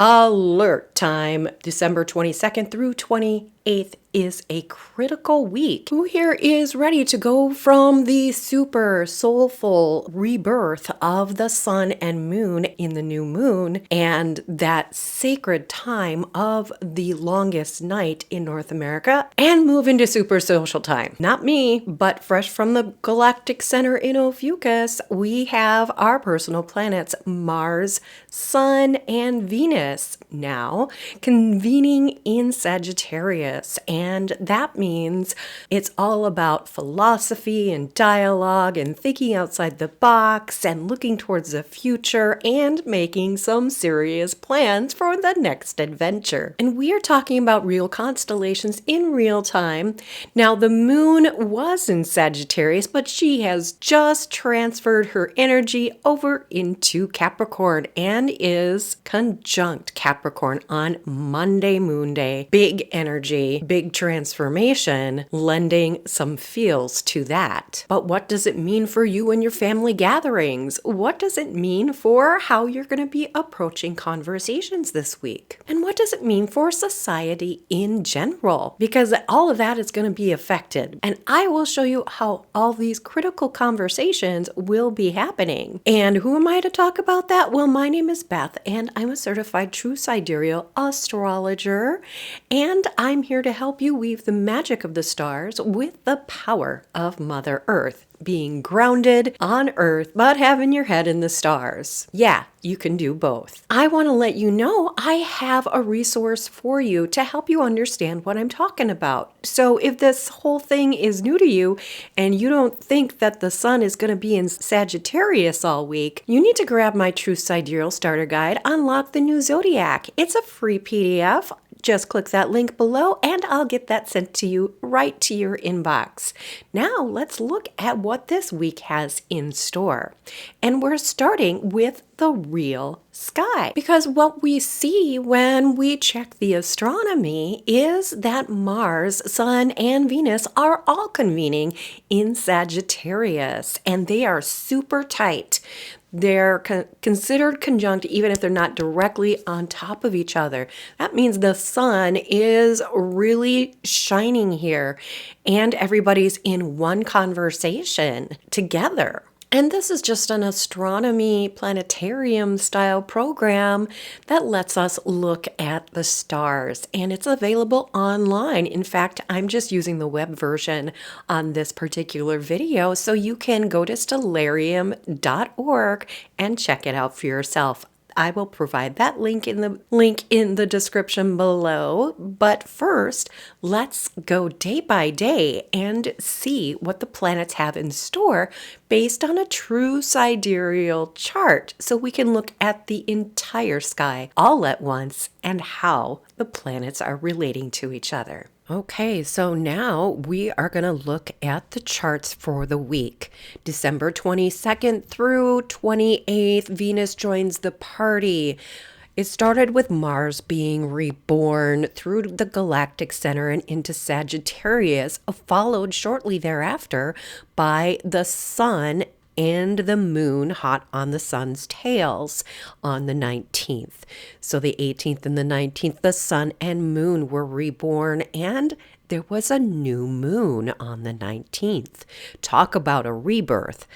Alert time, December 22nd through 28th is a critical week. Who here is ready to go from the super soulful rebirth of the sun and moon in the new moon and that sacred time of the longest night in North America and move into super social time? Not me, but fresh from the galactic center in Ophiuchus, we have our personal planets Mars, Sun, and Venus now convening in Sagittarius. And that means it's all about philosophy and dialogue and thinking outside the box and looking towards the future and making some serious plans for the next adventure. And we are talking about real constellations in real time. Now, the moon was in Sagittarius, but she has just transferred her energy over into Capricorn and is conjunct Capricorn on Monday Moon Day. Big energy, big transformation, lending some feels to that. But what does it mean for you and your family gatherings? What does it mean for how you're going to be approaching conversations this week? And what does it mean for society in general? Because all of that is going to be affected. And I will show you how all these critical conversations will be happening. And who am I to talk about that? Well, my name is Beth, and I'm a certified True Sidereal astrologer, and I'm here to help you weave the magic of the stars with the power of Mother Earth. Being grounded on Earth, but having your head in the stars. Yeah, you can do both. I want to let you know I have a resource for you to help you understand what I'm talking about. So if this whole thing is new to you and you don't think that the sun is going to be in Sagittarius all week, you need to grab my True Sidereal Starter Guide, Unlock the New Zodiac. It's a free PDF. Just click that link below and I'll get that sent to you right to your inbox. Now let's look at what this week has in store. And we're starting with the real sky. Because what we see when we check the astronomy is that Mars, Sun, and Venus are all convening in Sagittarius, and they are super tight. They're considered conjunct even if they're not directly on top of each other. That means the sun is really shining here and everybody's in one conversation together. And this is just an astronomy planetarium style program that lets us look at the stars, and it's available online. In fact, I'm just using the web version on this particular video, so you can go to stellarium.org and check it out for yourself. I will provide that link in the description below. But first, let's go day by day and see what the planets have in store based on a true sidereal chart, so we can look at the entire sky all at once and how the planets are relating to each other. Okay, so now we are going to look at the charts for the week. December 22nd through 28th, Venus joins the party. It started with Mars being reborn through the galactic center and into Sagittarius, followed shortly thereafter by the sun and the moon hot on the sun's tails on the 19th. So the 18th and the 19th, the sun and moon were reborn, and there was a new moon on the 19th. Talk about a rebirth.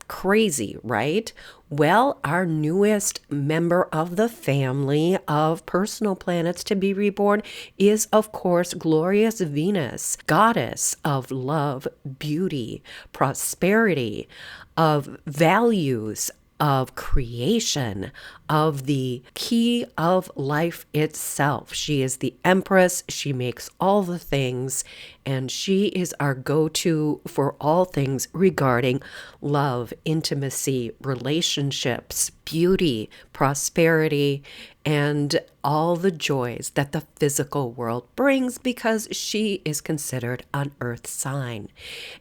Crazy, right? Well, our newest member of the family of personal planets to be reborn is, of course, glorious Venus, goddess of love, beauty, prosperity, of values, of creation, of the key of life itself. She is the empress. She makes all the things, and she is our go-to for all things regarding love, intimacy, relationships, beauty, prosperity, and all the joys that the physical world brings, because she is considered an earth sign.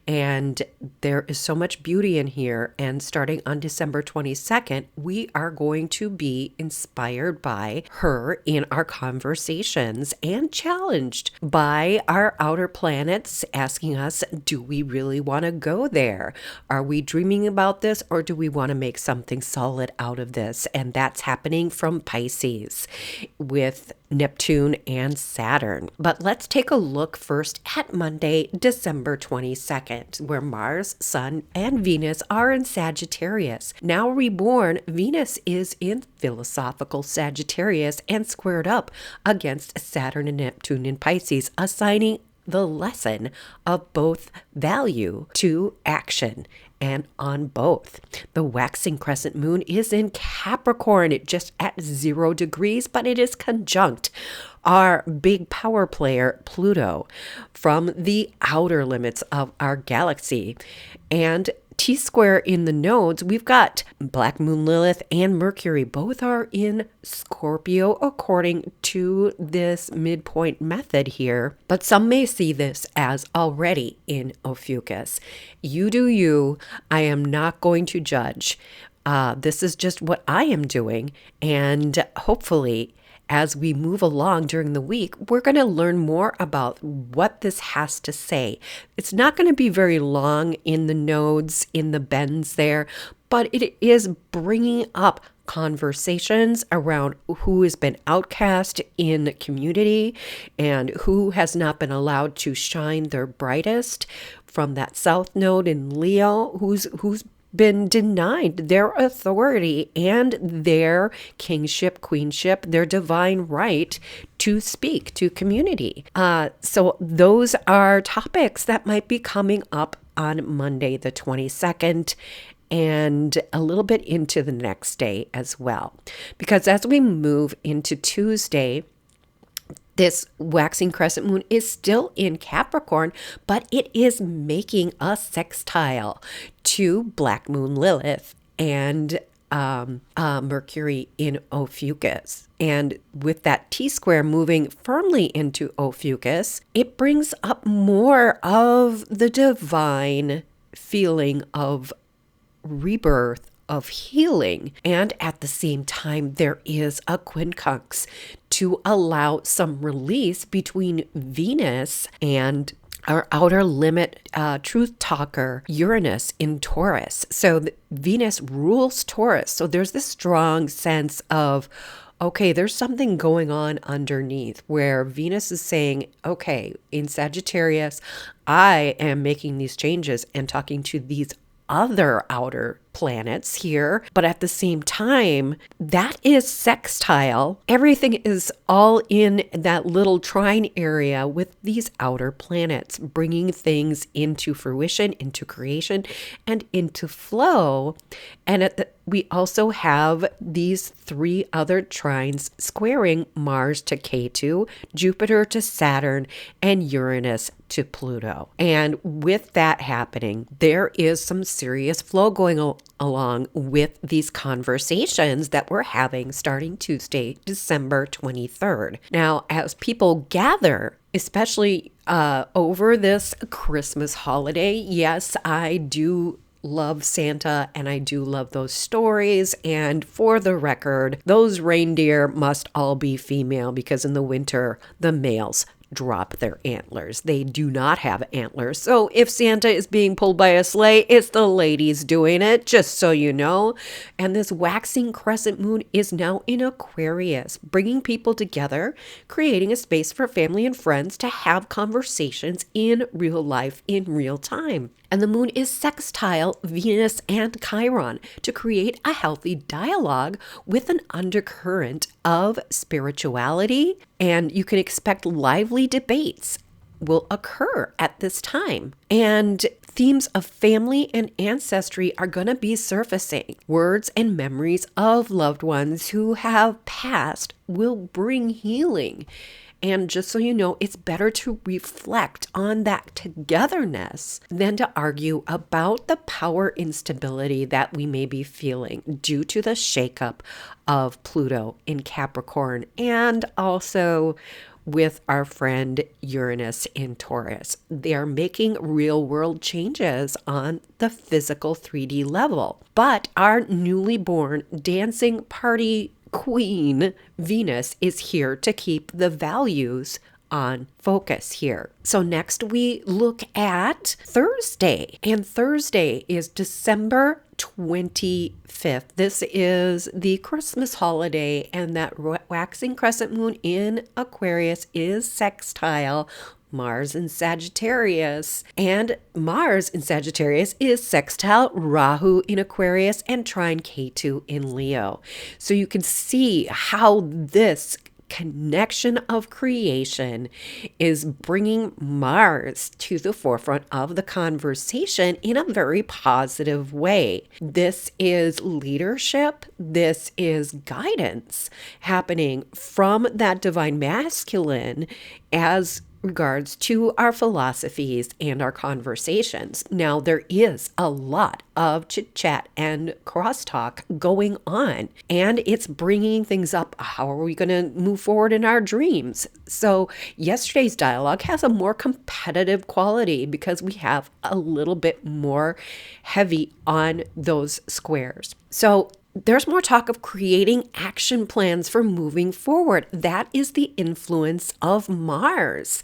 And there is so much beauty in here. And starting on December 22nd, we are going to be inspired by her in our conversations and challenged by our outer planets asking us, do we really want to go there? Are we dreaming about this, or do we want to make something solid out of this? And that's happening from Pisces with Neptune and Saturn. But let's take a look first at Monday, December 22nd, where Mars, Sun, and Venus are in Sagittarius. Now reborn, Venus is in philosophical Sagittarius and squared up against Saturn and Neptune in Pisces, assigning the lesson of both value to action. And on both, the waxing crescent moon is in Capricorn, just at 0 degrees, but it is conjunct our big power player, Pluto, from the outer limits of our galaxy. And T-square in the nodes, we've got Black Moon Lilith and Mercury. Both are in Scorpio according to this midpoint method here. But some may see this as already in Ophiuchus. You do you. I am not going to judge. This is just what I am doing. And hopefully, as we move along during the week, we're going to learn more about what this has to say. It's not going to be very long in the nodes, in the bends there, but it is bringing up conversations around who has been outcast in the community and who has not been allowed to shine their brightest from that South Node in Leo, who's been denied their authority and their kingship, queenship, their divine right to speak to community. So those are topics that might be coming up on Monday, the 22nd, and a little bit into the next day as well. Because as we move into Tuesday, this waxing crescent moon is still in Capricorn, but it is making a sextile to Black Moon Lilith and Mercury in Ophiuchus. And with that T-square moving firmly into Ophiuchus, it brings up more of the divine feeling of rebirth, of healing. And at the same time, there is a quincunx to allow some release between Venus and our outer limit truth talker, Uranus in Taurus. So Venus rules Taurus. So there's this strong sense of, okay, there's something going on underneath where Venus is saying, okay, in Sagittarius, I am making these changes and talking to these other outer planets here, but at the same time, that is sextile. Everything is all in that little trine area with these outer planets, bringing things into fruition, into creation, and into flow. And we also have these 3 other trines squaring Mars to Ketu, Jupiter to Saturn, and Uranus to Pluto. And with that happening, there is some serious flow going along with these conversations that we're having starting Tuesday, December 23rd. Now, as people gather, especially over this Christmas holiday, yes, I do love Santa and I do love those stories. And for the record, those reindeer must all be female because in the winter, the males drop their antlers. They do not have antlers. So if Santa is being pulled by a sleigh, it's the ladies doing it, just so you know. And this waxing crescent moon is now in Aquarius, bringing people together, creating a space for family and friends to have conversations in real life, in real time. And the moon is sextile Venus and Chiron to create a healthy dialogue with an undercurrent of spirituality. And you can expect lively debates will occur at this time. And themes of family and ancestry are going to be surfacing. Words and memories of loved ones who have passed will bring healing. And just so you know, it's better to reflect on that togetherness than to argue about the power instability that we may be feeling due to the shakeup of Pluto in Capricorn, and also with our friend Uranus in Taurus. They are making real world changes on the physical 3D level. But our newly born dancing party queen, Venus, is here to keep the values on focus here. So next we look at Thursday, and Thursday is December 25th. This is the Christmas holiday, and that waxing crescent moon in Aquarius is sextile Mars in Sagittarius, and Mars in Sagittarius is sextile Rahu in Aquarius and trine Ketu in Leo. So you can see how this connection of creation is bringing Mars to the forefront of the conversation in a very positive way. This is leadership. This is guidance happening from that divine masculine as regards to our philosophies and our conversations. Now, there is a lot of chit chat and crosstalk going on, and it's bringing things up. How are we going to move forward in our dreams? So yesterday's dialogue has a more competitive quality because we have a little bit more heavy on those squares. So there's more talk of creating action plans for moving forward. That is the influence of Mars.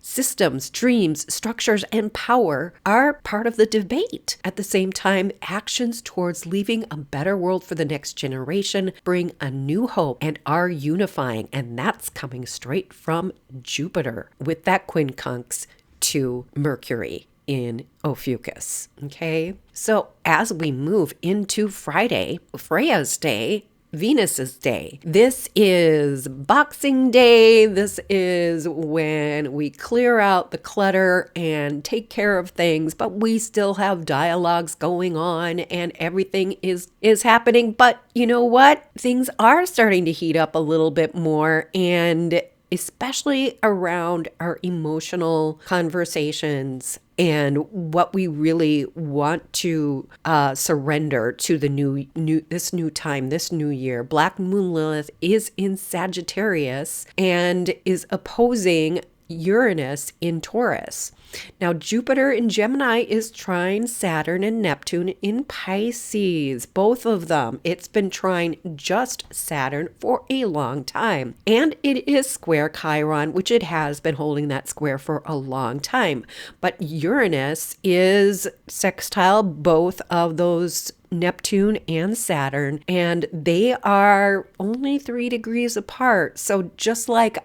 Systems, dreams, structures, and power are part of the debate. At the same time, actions towards leaving a better world for the next generation bring a new hope and are unifying. And that's coming straight from Jupiter with that quincunx to Mercury in Ophiuchus. Okay, so as we move into Friday, Freya's day, Venus's day. This is Boxing Day. This is when we clear out the clutter and take care of things, but we still have dialogues going on and everything is happening. But you know what? Things are starting to heat up a little bit more, and especially around our emotional conversations and what we really want to surrender to the this new time, this new year. Black Moon Lilith is in Sagittarius and is opposing Uranus in Taurus. Now, Jupiter in Gemini is trine Saturn and Neptune in Pisces. Both of them. It's been trine just Saturn for a long time. And it is square Chiron, which it has been holding that square for a long time. But Uranus is sextile both of those Neptune and Saturn, and they are only 3 degrees apart. So just like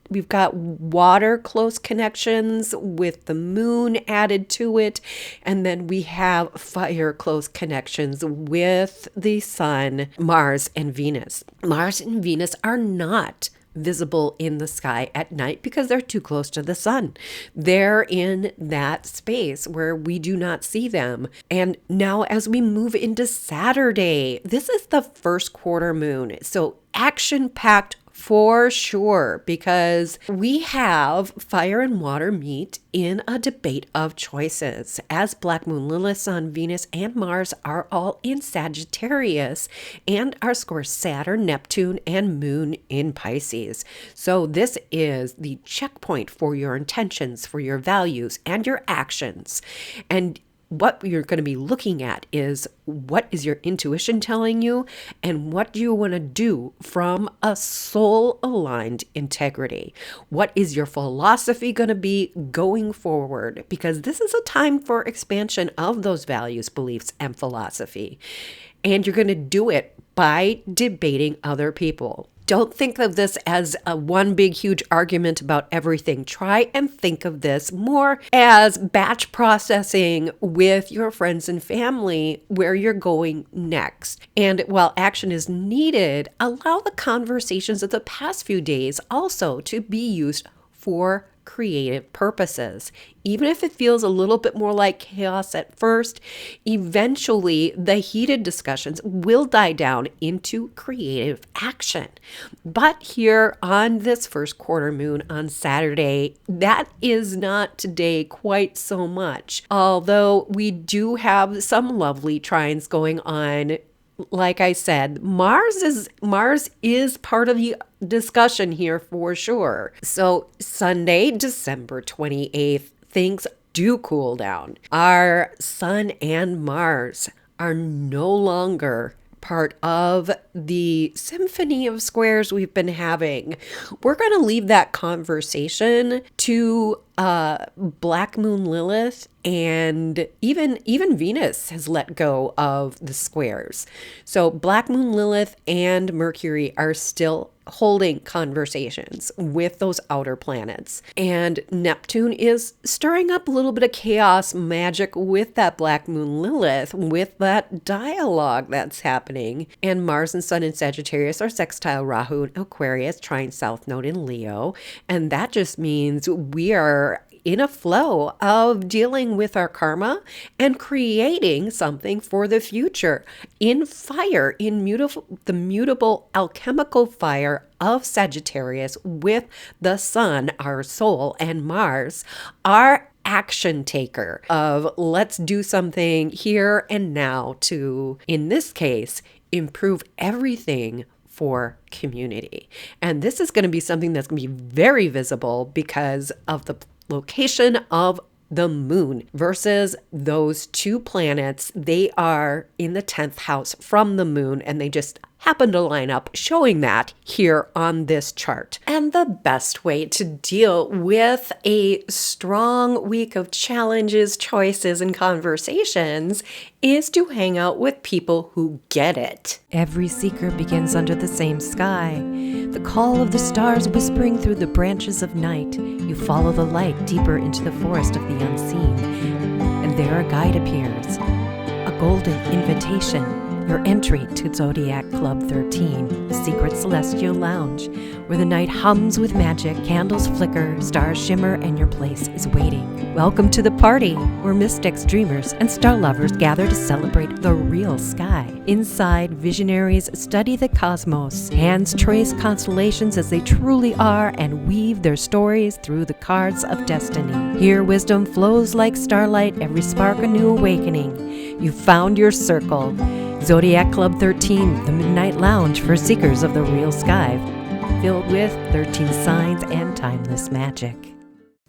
we've got water close connections with the moon added to it. And then we have fire close connections with the sun, Mars, and Venus. Mars and Venus are not visible in the sky at night because they're too close to the sun. They're in that space where we do not see them. And now as we move into Saturday, this is the first quarter moon. So action-packed for sure, because we have fire and water meet in a debate of choices, as Black Moon Lilith, Sun, Venus, and Mars are all in Sagittarius and are square Saturn, Neptune, and Moon in Pisces. So this is the checkpoint for your intentions, for your values, and your actions. And what you're going to be looking at is, what is your intuition telling you, and what do you want to do from a soul-aligned integrity? What is your philosophy going to be going forward? Because this is a time for expansion of those values, beliefs, and philosophy. And you're going to do it by debating other people. Don't think of this as a one big, huge argument about everything. Try and think of this more as batch processing with your friends and family where you're going next. And while action is needed, allow the conversations of the past few days also to be used for creative purposes. Even if it feels a little bit more like chaos at first, eventually the heated discussions will die down into creative action. But here on this first quarter moon on Saturday, that is not today quite so much. Although we do have some lovely trines going on. Like I said, Mars is part of the discussion here for sure. So Sunday, December 28th, things do cool down. Our Sun and Mars are no longer part of the symphony of squares we've been having. We're going to leave that conversation to Black Moon Lilith, and even Venus has let go of the squares. So Black Moon Lilith and Mercury are still holding conversations with those outer planets. And Neptune is stirring up a little bit of chaos magic with that Black Moon Lilith, with that dialogue that's happening. And Mars and Sun in Sagittarius are sextile Rahu in Aquarius, trine South Node in Leo. And that just means we are in a flow of dealing with our karma and creating something for the future in fire, in the mutable alchemical fire of Sagittarius with the Sun, our soul, and Mars, our action taker of let's do something here and now to, in this case, improve everything for community. And this is going to be something that's going to be very visible because of the location of the moon versus those two planets. They are in the 10th house from the moon, and they just happen to line up, showing that here on this chart. And the best way to deal with a strong week of challenges, choices, and conversations is to hang out with people who get it. Every seeker begins under the same sky. The call of the stars whispering through the branches of night. You follow the light deeper into the forest of the unseen, and there a guide appears. A golden invitation. Your entry to Zodiac Club 13, a secret celestial lounge, where the night hums with magic, candles flicker, stars shimmer, and your place is waiting. Welcome to the party, where mystics, dreamers, and star lovers gather to celebrate the real sky. Inside, visionaries study the cosmos. Hands trace constellations as they truly are and weave their stories through the cards of destiny. Here, wisdom flows like starlight, every spark a new awakening. You found your circle. Zodiac Club 13, the Midnight Lounge for seekers of the real sky, filled with 13 signs and timeless magic.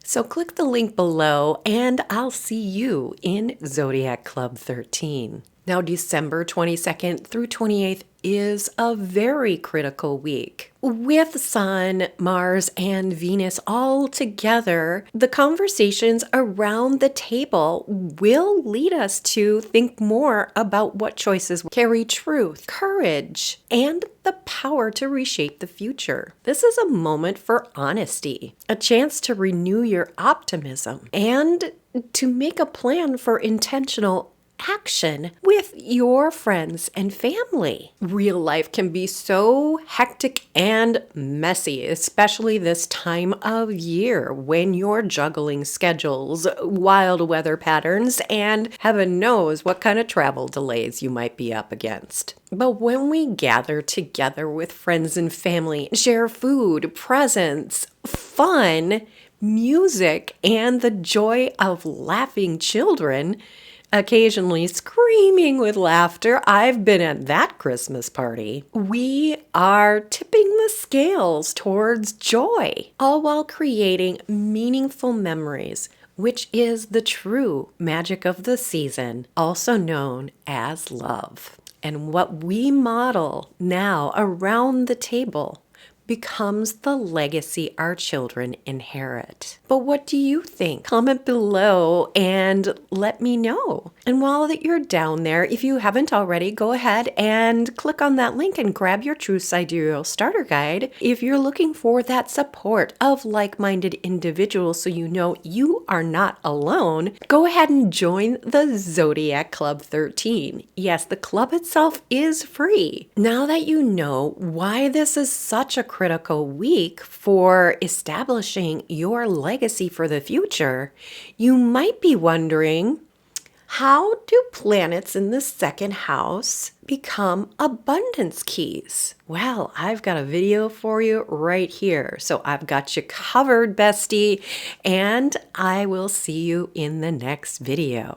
So click the link below and I'll see you in Zodiac Club 13. Now, December 22nd through 28th is a very critical week. With Sun, Mars, and Venus all together, the conversations around the table will lead us to think more about what choices carry truth, courage, and the power to reshape the future. This is a moment for honesty, a chance to renew your optimism, and to make a plan for intentional action with your friends and family. Real life can be so hectic and messy, especially this time of year when you're juggling schedules, wild weather patterns, and heaven knows what kind of travel delays you might be up against. But when we gather together with friends and family, share food, presents, fun, music, and the joy of laughing children, occasionally screaming with laughter. I've been at that Christmas party. We are tipping the scales towards joy, all while creating meaningful memories, which is the true magic of the season, also known as love. And what we model now around the table becomes the legacy our children inherit. But what do you think? Comment below and let me know. And while that you're down there, if you haven't already, go ahead and click on that link and grab your True Sidereal Starter Guide if you're looking for that support of like-minded individuals so you know you are not alone. Go ahead and join the Zodiac Club 13. Yes, the club itself is free. Now that you know why this is such a critical week for establishing your legacy for the future, you might be wondering, how do planets in the second house become abundance keys? Well, I've got a video for you right here. So I've got you covered, bestie, and I will see you in the next video.